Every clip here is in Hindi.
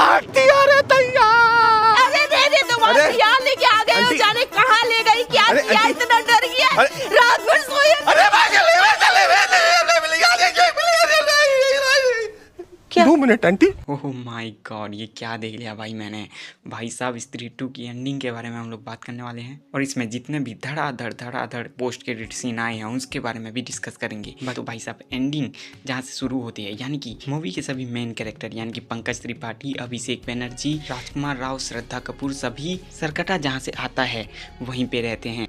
काट दिया रे तैया। अरे दे तुम यार लेके आ गए हो, जाने कहाँ ले गई, क्या किया, इतना डर गया, रात भर सोए। अरे 2 minute aunty. Oh my God, ये क्या देख लिया भाई मैंने। भाई साहब स्त्री 2 की एंडिंग के बारे में हम लोग बात करने वाले हैं और इसमें जितने भी धड़ाधड़ पोस्ट क्रेडिट सीन आए हैं उसके बारे में भी डिस्कस करेंगे। तो भाई साहब एंडिंग जहाँ से शुरू होती है, यानी कि मूवी के सभी मेन कैरेक्टर यानी कि पंकज त्रिपाठी, अभिषेक बनर्जी, राजकुमार राव, श्रद्धा कपूर सभी सरकटा जहाँ से आता है वहीं पे रहते हैं।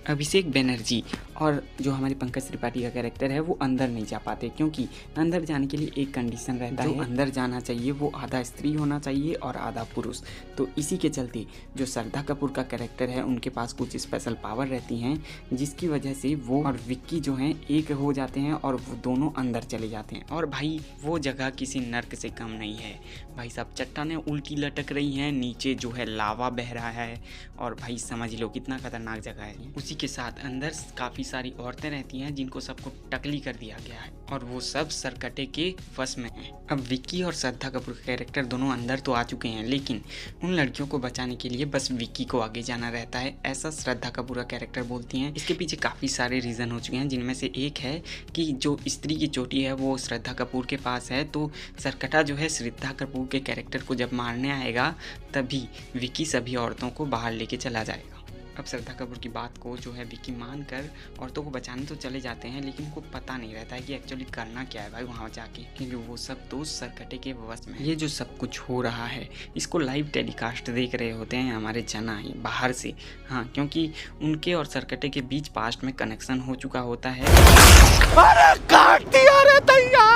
अभिषेक बनर्जी और जो हमारे पंकज त्रिपाठी का कैरेक्टर है वो अंदर नहीं जा पाते, क्योंकि अंदर जाने के लिए एक कंडीशन रहता है, अंदर जाना चाहिए वो आधा स्त्री होना चाहिए और आधा पुरुष। तो इसी के चलते जो श्रद्धा कपूर का कैरेक्टर है उनके पास कुछ स्पेशल पावर रहती हैं, जिसकी वजह से वो और विक्की जो हैं एक हो जाते हैं और वो दोनों अंदर चले जाते हैं। और भाई वो जगह किसी नर्क से कम नहीं है भाई साहब। चट्टानें उल्टी लटक रही हैं, नीचे जो है लावा बह रहा है और भाई समझ लो कितना खतरनाक जगह है। उसी के साथ अंदर काफ़ी सारी औरतें रहती हैं जिनको सबको टकली कर दिया गया है और वो सब सरकटे के वश में हैं। अब विक्की और श्रद्धा कपूर के कैरेक्टर दोनों अंदर तो आ चुके हैं, लेकिन उन लड़कियों को बचाने के लिए बस विक्की को आगे जाना रहता है, ऐसा श्रद्धा कपूर का कैरेक्टर बोलती हैं। इसके पीछे काफ़ी सारे रीज़न हो चुके हैं, जिनमें से एक है कि जो स्त्री की चोटी है वो श्रद्धा कपूर के पास है, तो सरकटा जो है श्रद्धा कपूर के कैरेक्टर को जब मारने आएगा तभी विक्की सभी औरतों को बाहर लेके चला जाएगा। अब श्रद्धा कपूर की बात को जो है विक्की मानकर औरतों को बचाने तो चले जाते हैं, लेकिन उनको पता नहीं रहता है कि एक्चुअली करना क्या है भाई वहाँ जाके, क्योंकि वो सब तो सरकटे के वश में। ये जो सब कुछ हो रहा है इसको लाइव टेलीकास्ट देख रहे होते हैं हमारे जना ही बाहर से, हाँ, क्योंकि उनके और सरकटे के बीच पास्ट में कनेक्शन हो चुका होता है। अरे काट दिया रे तैया।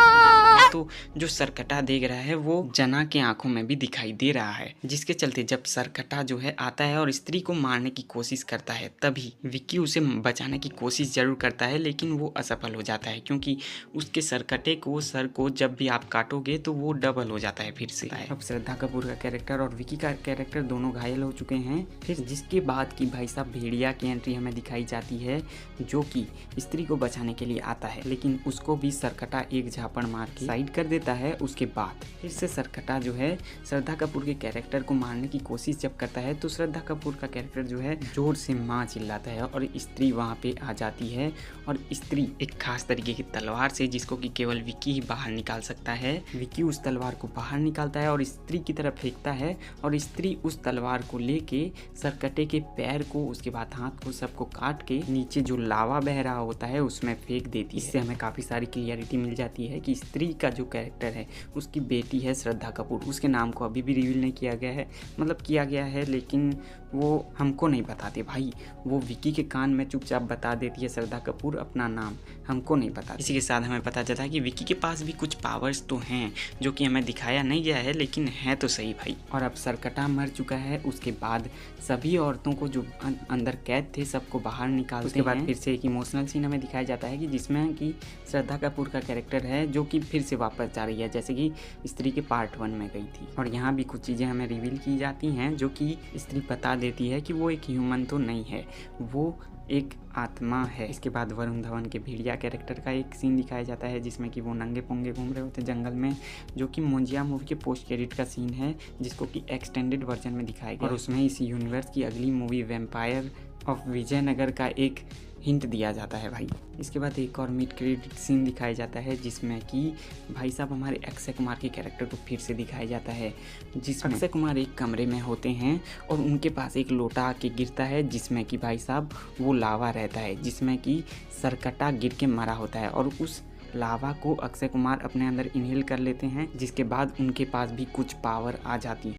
तो जो सरकटा देख रहा है वो जना के आंखों में भी दिखाई दे रहा है, जिसके चलते जब सरकटा जो है आता है और स्त्री को मारने की कोशिश करता है तभी विक्की उसे बचाने की कोशिश जरूर करता है, लेकिन वो असफल हो जाता है, क्योंकि उसके सरकटे को सर को जब भी आप काटोगे तो वो डबल हो जाता है फिर से। अब श्रद्धा कपूर का कैरेक्टर और विक्की का कैरेक्टर दोनों घायल हो चुके हैं। फिर जिसके बाद की भाई साहब भेड़िया की एंट्री हमें दिखाई जाती है, जो कि स्त्री को बचाने के लिए आता है, लेकिन उसको भी सरकटा एक झापड़ मार के साइड कर देता है। उसके बाद फिर से सरकटा जो है श्रद्धा कपूर के कैरेक्टर को मारने की कोशिश जब करता है तो श्रद्धा कपूर का कैरेक्टर जो है जोर से मां चिल्लाता है और स्त्री वहां पे आ जाती है और स्त्री एक खास तरीके की तलवार से, जिसको कि केवल विक्की ही बाहर निकाल सकता है, विक्की उस तलवार को बाहर निकालता है और स्त्री की तरफ फेंकता है और स्त्री उस तलवार को लेके सरकटे के पैर को, उसके बाद हाथ को, सबको काट के नीचे जो लावा बह रहा होता है उसमें फेंक देती है। इससे हमें काफी सारी क्लियरिटी मिल जाती है कि स्त्री का जो कैरेक्टर है उसकी बेटी है श्रद्धा कपूर। उसके नाम को अभी भी रिवील नहीं किया गया है, मतलब किया गया है लेकिन वो हमको नहीं बताते भाई, वो विक्की के कान में चुपचाप बता देती है श्रद्धा कपूर अपना नाम, हमको नहीं पता। इसी के साथ हमें पता चलता है कि विक्की के पास भी कुछ पावर्स तो हैं जो कि हमें दिखाया नहीं गया है, लेकिन है तो सही भाई। और अब सरकटा मर चुका है, उसके बाद सभी औरतों को जो अंदर कैद थे सबको बाहर निकालते हैं। उसके बाद फिर से एक इमोशनल सीन हमें दिखाया जाता है कि जिसमें कि श्रद्धा कपूर का कैरेक्टर है जो कि फिर से वापस जा रही है, जैसे कि स्त्री के पार्ट 1 में गई थी। और यहाँ भी कुछ चीज़ें हमें रिवील की जाती हैं जो कि स्त्री बता देती है कि वो एक ह्यूमन तो नहीं है, वो एक आत्मा है। इसके बाद वरुण धवन के भेड़िया कैरेक्टर का एक सीन दिखाया जाता है जिसमें कि वो नंगे पोंगे घूम रहे होते हैं जंगल में, जो कि मोंजिया मूवी के पोस्ट क्रेडिट का सीन है, जिसको कि एक्सटेंडेड वर्जन में दिखाया गया और उसमें इस यूनिवर्स की अगली मूवी वैम्पायर ऑफ विजयनगर का एक हिंट दिया जाता है भाई। इसके बाद एक और मिड क्रेडिट सीन दिखाया जाता है जिसमें कि भाई साहब हमारे अक्षय कुमार के कैरेक्टर को फिर से दिखाया जाता है, जिसमें अक्षय कुमार एक कमरे में होते हैं और उनके पास एक लोटा आके गिरता है जिसमें कि भाई साहब वो लावा रहता है, जिसमें कि सरकटा गिर के मरा होता है और उस लावा को अक्षय कुमार अपने अंदर इनहेल कर लेते हैं, जिसके बाद उनके पास भी कुछ पावर आ जाती है।